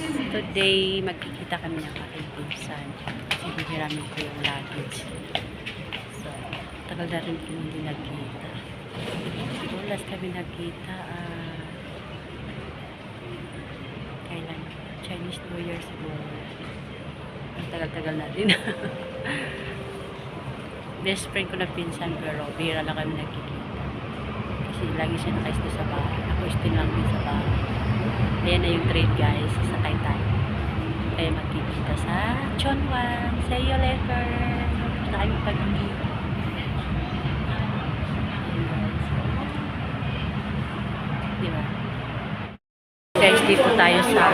Today, magkikita kami ng aking pinsan. Kasi hihiramin ko yung luggage. So, tagal na rin kami hindi nagkita. Siguro last kami nagkita, kailan? Chinese New Year siguro. Ang tagal-tagal na din. Best friend ko na pinsan, pero bira lang kami nagkikita. Kasi lagi siya nakaisdo sa bahay. Ako still lang din sa bahay. Ayan na yung trade guys. Sakay tayo. Kaya magkikita sa Chonwan. See you later. Na kami pag-ibig. Diba? Guys, dito tayo sa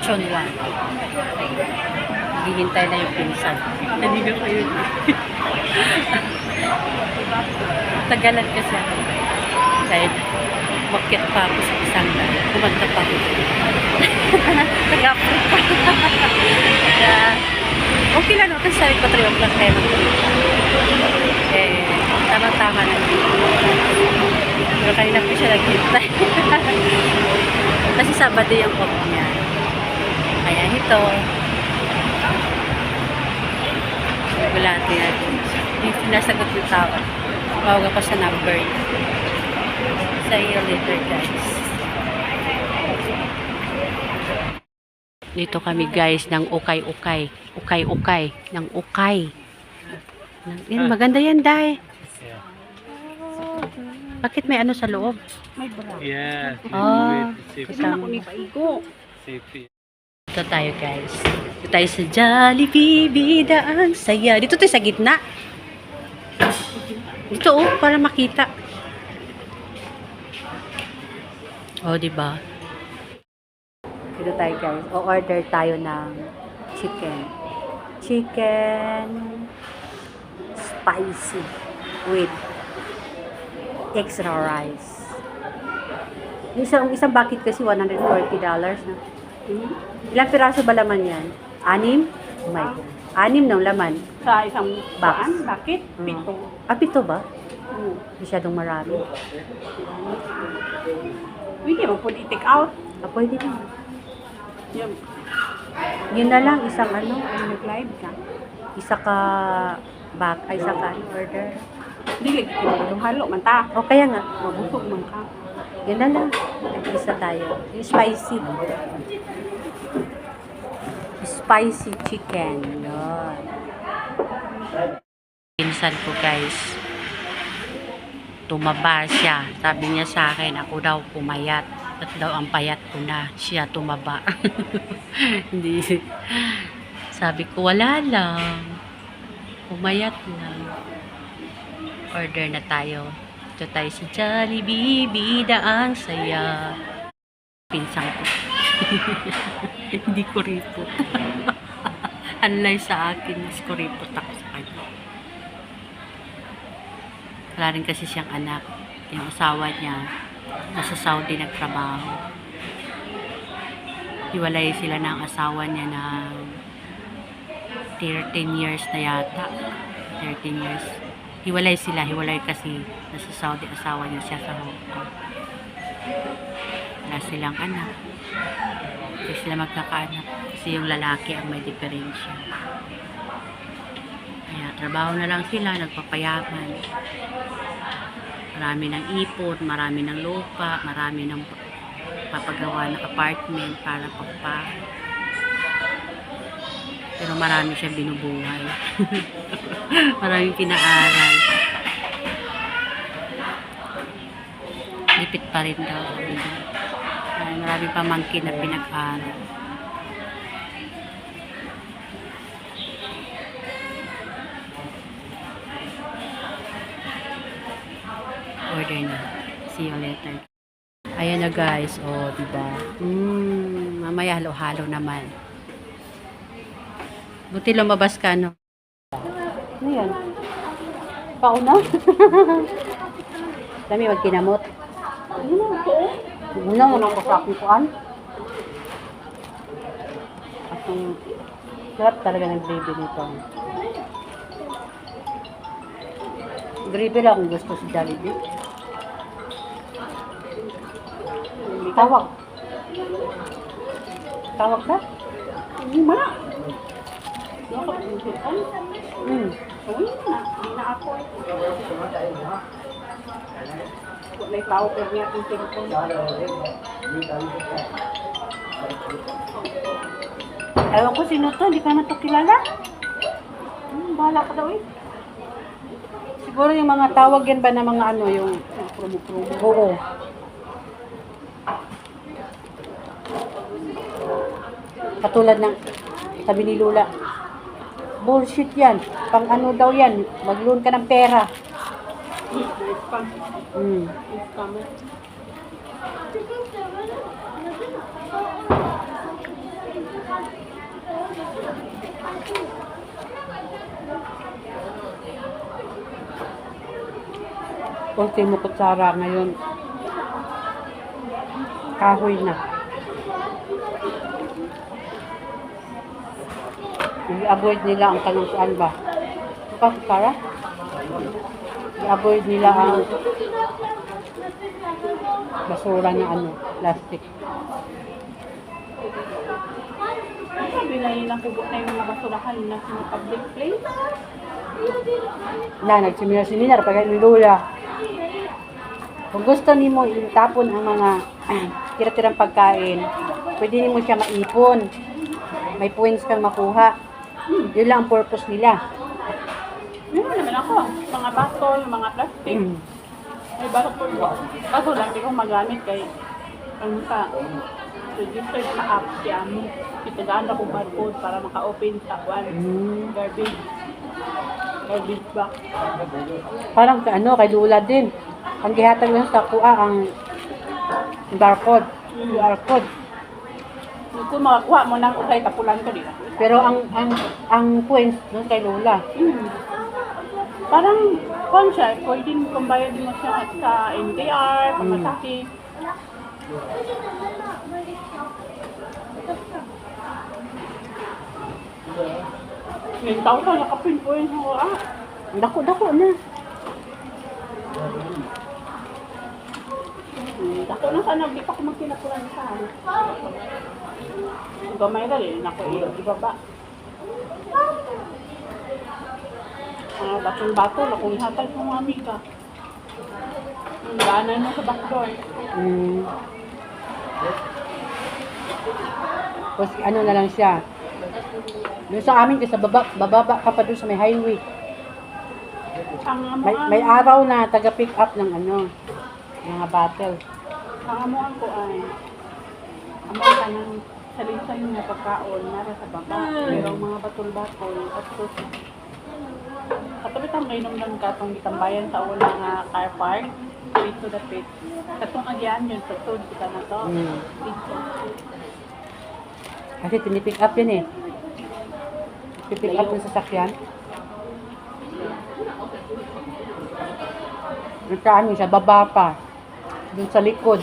Chonwan. Hihintay na yung pinsan. Nandito ko yun. Tagalan kasi ako. Dahil makyat pa ako sa isang dahil. Kumanta pa ako. Nag-Africa. Okay lang no. Kasi sabi ko 3 o'clock tayo magkita. Tamang-tama na dito. Pero kanina po siya naghintay. Kasi Sabado yung off niya. Kaya ito. Bulati natin. Yung sinasagot yung tao. Tawag ako sa number. See you later guys. Dito kami guys ng ukay-ukay. Ukay-ukay. Ng ukay. Yan, maganda yan dahil. Bakit may ano sa loob? May bra. Yeah. Kasama May paigo. Safety. Dito tayo guys. Dito tayo sa Jollibee. Bida ang saya. Dito tayo sa gitna. Dito oh, para makita. Oh, diba? Dito tayo guys. O-order tayo ng chicken. Chicken spicy with extra rice. Isang bucket kasi $140 na. Ilang piraso ba laman yan? 6? Oh my God. 6 ng laman. Sa isang Box. bakit? 7. 7 ba? Masyadong marami. Pwede mo po i-take out. Pwede din. Yun. Yun na lang, isang ano, Nag-live ka. isa ka isa ka order. Hindi lagi halo man ta. O kaya nga, Mabusog man ka. yun na lang. Isa tayo. Yung spicy. Spicy chicken. Yun. Pinsan ko guys. Tumaba siya. Sabi niya sa akin, ako daw pumayat. At daw ang payat ko na. Siya tumaba. Hindi. Sabi ko, wala lang. Pumayat lang. Order na tayo. Ito tayo sa Jollibee. Bida ang saya. Pinsang ko. Hindi ko ripot. Unlike sa akin, mas ko ripot ako sa kanya. Wala rin kasi siyang anak. Yung asawa niya, nasa Saudi nagtrabaho. Hiwalay sila ng asawa niya na 13 years na yata. 13 years. Hiwalay sila. Hiwalay kasi nasa Saudi asawa niya, siya sa Hong Kong. Wala silang anak. Hindi sila magkakaanak. Kasi yung lalaki ang may diferensya. Kaya trabaho na lang sila, nagpapayaman. Marami ng ipon, marami ng lupa, marami ng papagawa ng apartment para pagpa. Pero marami siyang binubuhay. Maraming pinaaral. Lipit pa rin daw. Maraming pamangkin na pinag-aral. Order na. See you later. Ayan na guys. Oh, diba? Mamaya halo-halo naman. Buti lumabas ka, no? Ano yan? Pauna? Dami magkinamot. Una mo nang kusakong kuan. At yung sarap talaga ng gravy nito. Gravy lang kung gusto si Jollibee. Tawag. Tawag ka? Hindi mo na. Ako, uy na. Hindi na ako. May tawag lang niya yung cellphone. Ewan ko sino to, hindi ko naman to kilala. Bahala ka daw eh. Siguro yung mga tawag yan ba na mga ano, yung Promo-promo. oo. Katulad ng sabi ni Lula, bullshit yan. Pang ano daw yan, mag-loan ka ng pera. Scam. Mm. Scammer. Ultimo kutsara ngayon. Kahoy na. I-avoid nila ang tanong saan ba? Ikaw, kutsara? I-avoid nila ang basura na ano, plastic. Sabi na yun ang kubot na yung mga basurahan na sa public place. Na, nagseminar-seminar pag ni Lula. Kung gusto nimo itapon ang mga tira-tirang pagkain, pwede nimo siya maipon. May points kang makuha. Yun lang ang purpose nila. Yun naman ako. Mga batol, mga plastic. May batol ba? Kaso lang, hindi ko magamit kay ano ka, registered sa app si Amo. Itagaan ako barcode para maka-open sa garbage. Garbage box. Parang ano, kay Lula din. Ang gihatag lang sa kuha ang barcode, QR code. Kung makakuha mo ng usay, tapulan ko nila. Pero ang points doon kay Lula. Parang, kung siya, pwedeng kumbayad mo siya sa NTR, pamasaki. Ngayon tao ka, nakapinpoint mo. Dako na. Dako na sana, di pa ko magkinapulan sa ano. Gamay na rin, ako ibaba. Batong-batong, akong ihatag ng mga amiga. Ang ganan mo sa backdoor. Tapos ano na lang siya. Doon sa amin kasi bababa ka pa doon sa may highway. May araw na taga-pick up ng ano, mga battle. Ang amuan ko ay amuan ka ng salin-salin na pagkaon nara sa baba. Merong mga batol-batol. At so, katapit ang mainom ng katong gitambayan sa una nga car park. Straight to the pit. Katong agyan yun, sa tod kita na to. Dito. Kasi tinipick up yun eh. Pipick up yung sasakyan. Nagkaan yun sa baba pa. Doon sa likod.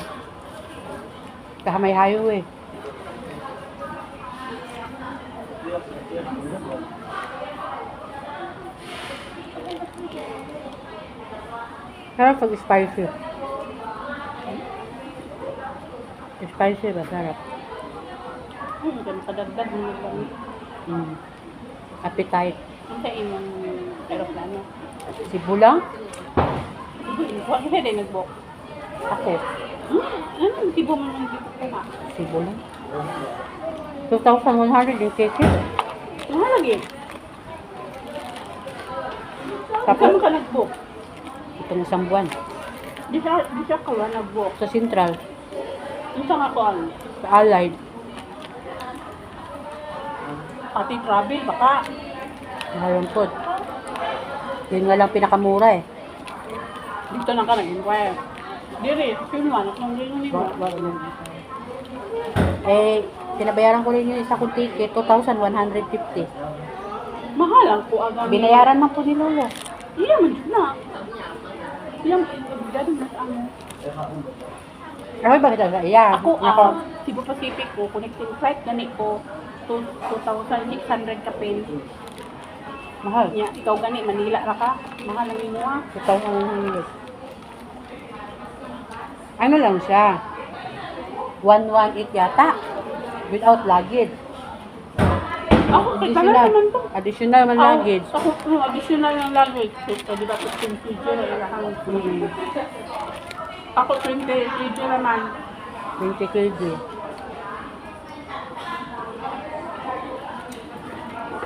Kaya may highway. Sarap pag spicy. Spicy ba? Sarap. Ganun kadagdag mo lang. Appetite. Ang sa imong aeroplano. Si Bulang? Huwag ka din nag-book. Ako. Ano? Tibo mo nang dito ko nga. Si Bulang? 2,100 yung ticket. Ano lagi? Tapos, Saan ka nag-book? itong isang buwan. Di siya ka ba nag-book? Sa Central, Yung sa nga ko ano? sa Allied, Pati travel, baka. malungkot. Yun nga lang pinakamura eh. Dito na ka nag-inquire. Diri, yun man, kung yun mo. Eh, tinabayaran ko rin yung isa kong ticket, 2,150. Mahal ang po agad. Binayaran man po ni Lolo. Iya, man na. Iya, gado na sa amo. Ay, bakit talaga? Yeah. Ako, Cebu Pacific ko, connecting flight, gani ko, 2,600 ka pen. Mahal. Nya, ikaw gani, Manila ra ka. Mahal ang imo ah. 2,100. Ano lang siya? 118 yata. Without luggage. Ako, kailangan naman to. Additional man luggage. Ako, yung additional ng luggage. So, di ba, 15 kg na ilahang. Ako, 20 kg naman. 20 kg.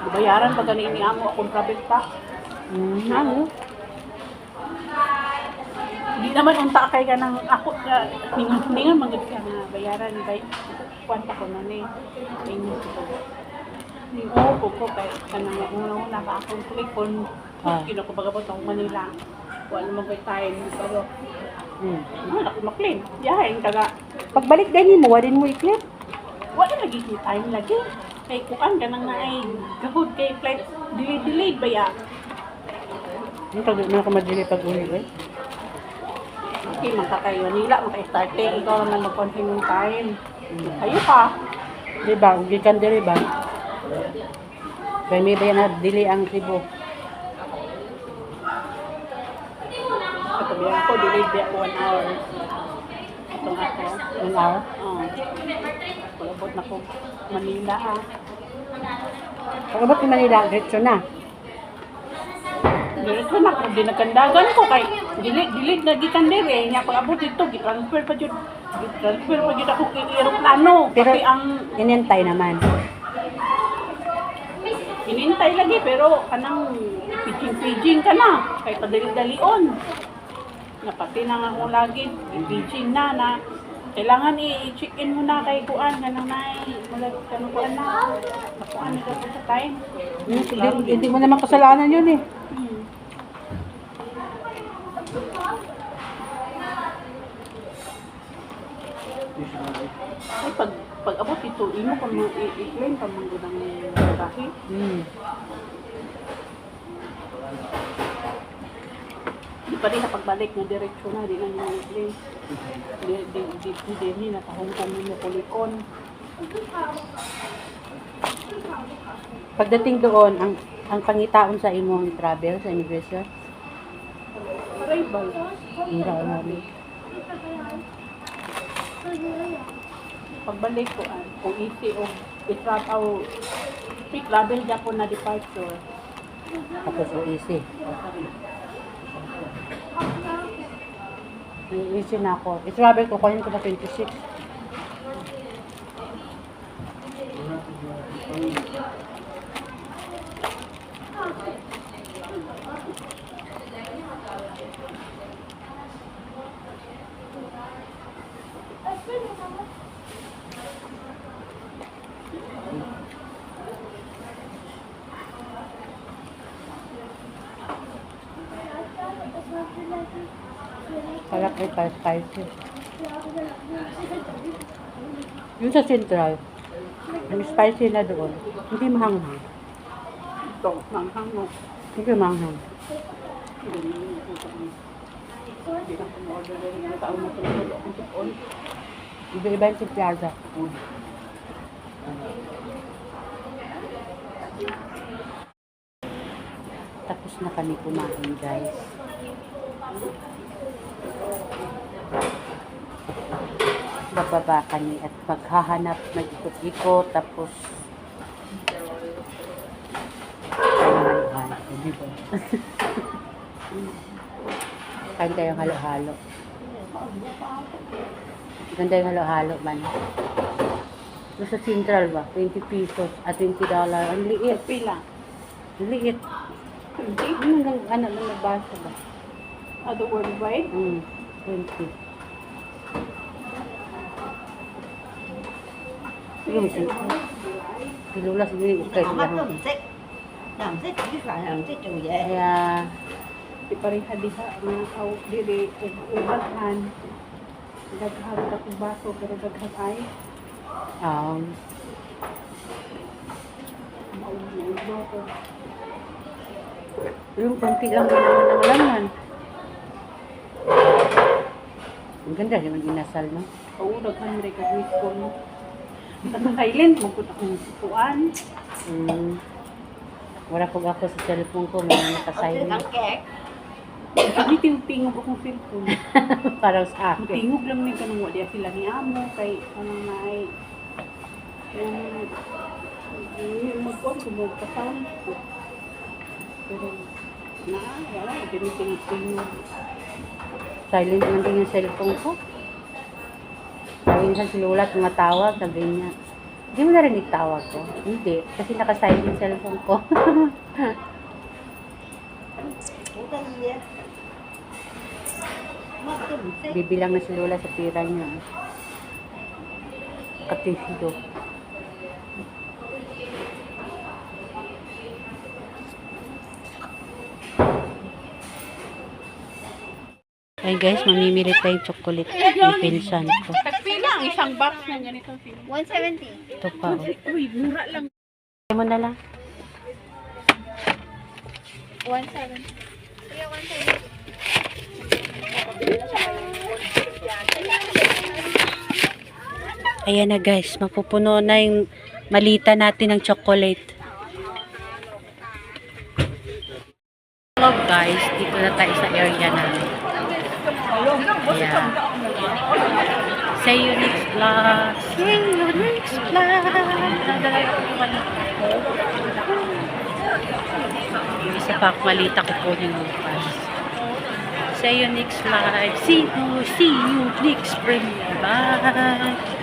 Bayaran pag ganini amo akong travel pa. Ano? Hindi naman unta kay ka ng ako hindi nga magad ka na bayaran bay kwanta ko na ni inyo ko. Ni ko kay kanang una ka akong telepon. Kino ko bagabot ng Manila. Wala mo kay time pero ako maklin. Yahin kaga Pagbalik din mo, wadin mo i-clip. wala lagi si time lagi. Kay kuan kanang naay gahud kay flight delayed ba ya? Yung pag na ako madili pag uli eh. Okay, magkakayo nila, magka-starting. Ikaw naman mag-continue yung time. Kayo pa. Diba? Gikan diri ba? Kaya may ba na dili ang Cebu. Katabihan ko, delayed ba ako 1 hour. Itong ako. 1 hour? Oo. Palabot na ko. Manila ah. Pagkabot ni Manila, diretso na. Diretso na ko, dinakandagan ko kay dilig na gikandere. Nya pag-abot dito, gitransfer pa dyan. Gitransfer pa dyan ako kay aeroplano. Pero Pati ang inintay naman. inintay lagi pero kanang pitching ka na. Kay padali-dalion. Napati na nga akong lagi. Pitching na. Kailangan i-check-in mo na kay kuan ganang nay malagit ka no kuan na. Nakuan ka sa time. Hindi mo naman kasalanan yun eh. Ay pag abot ito, imo pa mo i-claim pa mo ng bahi. Di pa rin na pagbalik na diretsyo na, di na nyo i-claim. Di na tahong mo kulikon. Pagdating doon, ang pangitaon sa imong travel sa immigration, Arrival. hira namin. Pagbalik ko, kung easy o itrapaw, pick travel dyan po na departure. Tapos o easy. Easy na ako. I-travel ko, kunin ko na 26. Kalak ay spicy. Yung sa Central, ang spicy na doon, hindi mahanghang. Ito, manghang mo. Hindi mahanghang. Hindi na ko mo-order rin. Nataon mo sa lolo akong sipon. Iba-iba yung simpiada. Tapos na kami kumain, guys. Bababa kami at maghahanap, mag-ikot-ikot, tapos kain tayong halo-halo. Ganda yung halo-halo man. Sa Central ba? 20 pesos at $20. Ang liit. Pila. Ang liit. Ano lang nabasa ba? Other worldwide. 20. Yung pilulas din kay làm thích chứ phải làm thích chủ vậy. kaya Di pa rin hadiha mga tao dili daghan. Daghan ka kung baso pero daghan ay mauna yung baso. yung konti lang ginawa ng laman. Ang ganda yung inasal, no? Oo, daghan rin ka wisdom. Sa silent, magpunta akong tuan. Wala ko ako sa cellphone ko, may Ở trên nakasilent. đằng kẹt. Hindi tingog akong cellphone. Parang sa akin. Tingog lang ni kanang wala sila ni amo kay anong naay. Magkuhan ko magkasalit ko. Pero wala, tinitingog. Silent lang din yung cellphone ko. Sabi niya si Lola, tumatawag, sabi niya. Hindi mo narinig tawag ko? Hindi, kasi naka-silent cellphone ko. Bukan dia. Makin sih. Bibilang na si Lola sa pira niya. Katisido. Ay guys, mamimili tayong chocolate ng pinsan ko. Tagpila ang isang box ng ganito. 170. Ito pa. Oh. Uy, mura lang. Kaya mo na lang. 170. Kuya, 170. Ayan na guys, mapupuno na yung malita natin ng chocolate. Hello guys, dito na tayo sa area namin. Yeah. See you next vlog. See you next vlog. Yung isa pa akong malita ko po yung lupas. See you next live. See you next premiere. Bye.